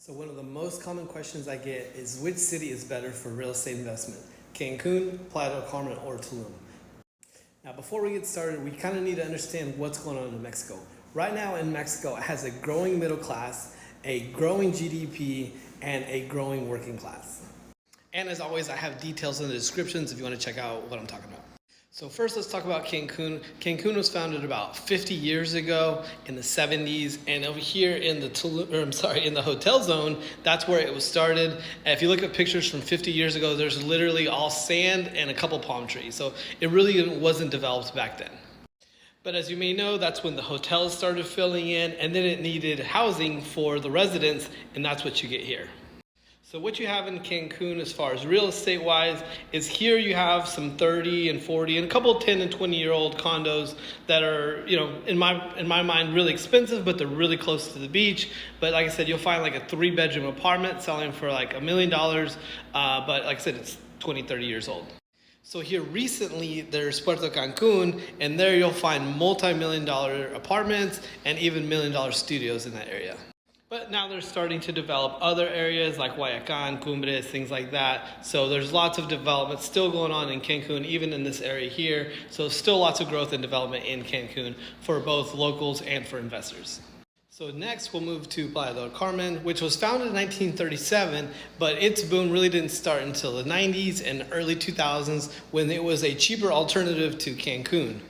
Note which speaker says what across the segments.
Speaker 1: So one of the most common questions I get is which city is better for real estate investment? Cancun, Playa del Carmen, or Tulum? Now before we get started, we kind of need to understand what's going on in Mexico. Right now in Mexico, it has a growing middle class, a growing GDP, and a growing working class. And as always, I have details in the descriptions if you want to check out what I'm talking about. So first, let's talk about Cancun. Cancun was founded about 50 years ago in the 70s, and over here in the hotel zone, that's where it was started. And if you look at pictures from 50 years ago, there's literally all sand and a couple palm trees. So it really wasn't developed back then. But as you may know, that's when the hotels started filling in, and then it needed housing for the residents, and that's what you get here. So what you have in Cancun as far as real estate wise is here you have some 30 and 40 and a couple of 10 and 20-year-old condos that are, in my mind really expensive, but they're really close to the beach. But like I said, you'll find like a 3-bedroom apartment selling for like $1 million. But like I said, it's 20, 30 years old. So here recently there's Puerto Cancun, and there you'll find multi-million-dollar apartments and even $1 million studios in that area. But now they're starting to develop other areas like Guayacán, Cumbres, things like that. So there's lots of development still going on in Cancun, even in this area here. So still lots of growth and development in Cancun for both locals and for investors. So next we'll move to Playa del Carmen, which was founded in 1937, but its boom really didn't start until the 90s and early 2000s when it was a cheaper alternative to Cancun.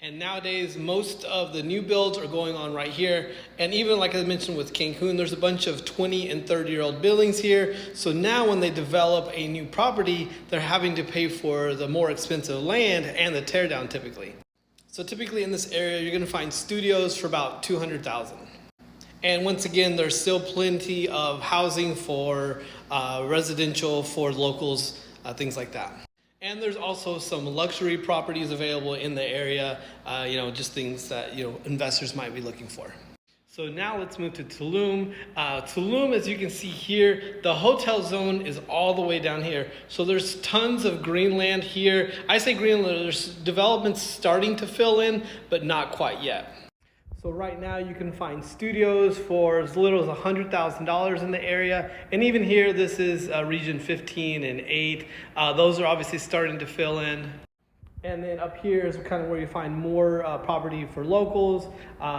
Speaker 1: And nowadays, most of the new builds are going on right here. And even like I mentioned with Cancun, there's a bunch of 20 and 30-year-old buildings here. So now when they develop a new property, they're having to pay for the more expensive land and the tear down typically. So typically in this area, you're gonna find studios for about $200,000. And once again, there's still plenty of housing for residential, for locals, things like that. And there's also some luxury properties available in the area, just things that, investors might be looking for. So now let's move to Tulum. Tulum, as you can see here, the hotel zone is all the way down here. So there's tons of green land here. I say green land, there's developments starting to fill in, but not quite yet. So right now you can find studios for as little as $100,000 in the area. And even here, this is region 15 and 8. Those are obviously starting to fill in. And then up here is kind of where you find more property for locals.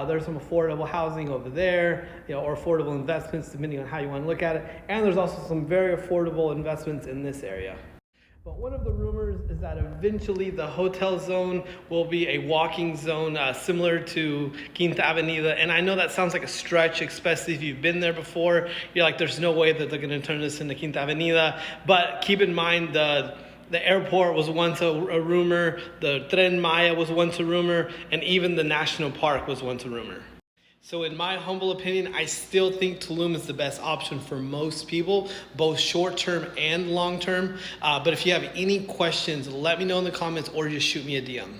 Speaker 1: There's some affordable housing over there, or affordable investments, depending on how you want to look at it. And there's also some very affordable investments in this area. But one of the rumors is that eventually the hotel zone will be a walking zone similar to Quinta Avenida. And I know that sounds like a stretch, especially if you've been there before. You're like, there's no way that they're going to turn this into Quinta Avenida. But keep in mind, the airport was once a rumor, the Tren Maya was once a rumor, and even the national park was once a rumor. So in my humble opinion, I still think Tulum is the best option for most people, both short-term and long-term. But if you have any questions, let me know in the comments or just shoot me a DM.